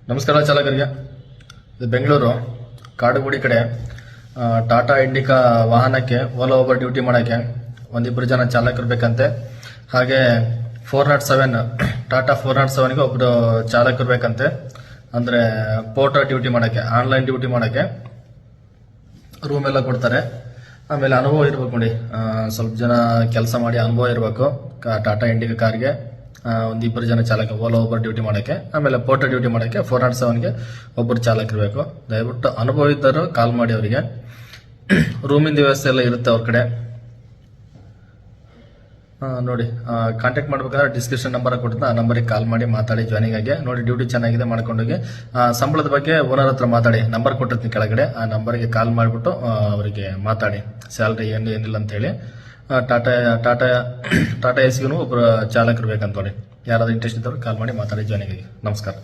ನಮಸ್ಕಾರ ಚಾಲಕರಿಗೆ. ಇದು ಬೆಂಗಳೂರು ಕಾಡುಗುಡಿ ಕಡೆ ಟಾಟಾ ಇಂಡಿಕಾ ವಾಹನಕ್ಕೆ ಓಲಾ ಓಬರ್ ಡ್ಯೂಟಿ ಮಾಡೋಕ್ಕೆ ಒಂದಿಬ್ಬರು ಜನ ಚಾಲಕರು ಬೇಕಂತೆ. ಹಾಗೆ 407 ಟಾಟಾ 407ಗೆ ಒಬ್ಬರು ಚಾಲಕರು ಬೇಕಂತೆ. ಅಂದರೆ ಪೋರ್ಟರ್ ಡ್ಯೂಟಿ ಮಾಡೋಕ್ಕೆ, ಆನ್ಲೈನ್ ಡ್ಯೂಟಿ ಮಾಡೋಕ್ಕೆ ರೂಮ್ ಎಲ್ಲ ಕೊಡ್ತಾರೆ. ಆಮೇಲೆ ಅನುಭವ ಇರ್ಬೇಕು ನೋಡಿ, ಸ್ವಲ್ಪ ಜನ ಕೆಲಸ ಮಾಡಿ ಅನುಭವ ಇರಬೇಕು ಟಾಟಾ ಇಂಡಿಕಾ ಕಾರ್ಗೆ. ಒಂದಿಬ್ಬರು ಜನ ಚಾಲಕ ಓಲಾ ಓಬರ್ ಡ್ಯೂಟಿ ಮಾಡೋಕ್ಕೆ, ಆಮೇಲೆ ಪೋರ್ಟರ್ ಡ್ಯೂಟಿ ಮಾಡೋಕ್ಕೆ 407ಗೆ ಒಬ್ಬರು ಚಾಲಕರಿರಬೇಕು. ದಯವಿಟ್ಟು ಅನುಭವ ಇದ್ದರು ಕಾಲ್ ಮಾಡಿ ಅವರಿಗೆ. ರೂಮಿಂದ ವ್ಯವಸ್ಥೆ ಎಲ್ಲ ಇರುತ್ತೆ ಅವ್ರ ಕಡೆ. ನೋಡಿ, ಕಾಂಟ್ಯಾಕ್ಟ್ ಮಾಡ್ಬೇಕಾದ್ರೆ ಡಿಸ್ಕ್ರಿಪ್ಷನ್ ನಂಬರ್ ಕೊಡ್ತಾ ಆ ನಂಬರಿಗೆ ಕಾಲ್ ಮಾಡಿ ಮಾತಾಡಿ ಜಾಯ್ನಿಂಗ್ ಆಗಿ. ನೋಡಿ, ಡ್ಯೂಟಿ ಚೆನ್ನಾಗಿದೆ ಮಾಡ್ಕೊಂಡೋಗಿ. ಸಂಬಳದ ಬಗ್ಗೆ ಓನರ್ ಹತ್ರ ಮಾತಾಡಿ, ನಂಬರ್ ಕೊಟ್ಟಿರ್ತೀನಿ ಕೆಳಗಡೆ, ಆ ನಂಬರ್ಗೆ ಕಾಲ್ ಮಾಡಿಬಿಟ್ಟು ಅವರಿಗೆ ಮಾತಾಡಿ ಸ್ಯಾಲ್ರಿ ಏನಿಲ್ಲ ಅಂತ ಹೇಳಿ. ಟಾಟಾ ಎಸ್ಗೂ ಒಬ್ಬರು ಚಾಲಕರು ಬೇಕಂತ ನೋಡಿ. ಯಾರಾದ್ರೂ ಇಂಟ್ರೆಸ್ಟ್ ಇದ್ದವರು ಕಾಲ್ ಮಾಡಿ ಮಾತಾಡಿ ಜಾಯ್ನಿಂಗ್ ಆಗಿ. ನಮಸ್ಕಾರ.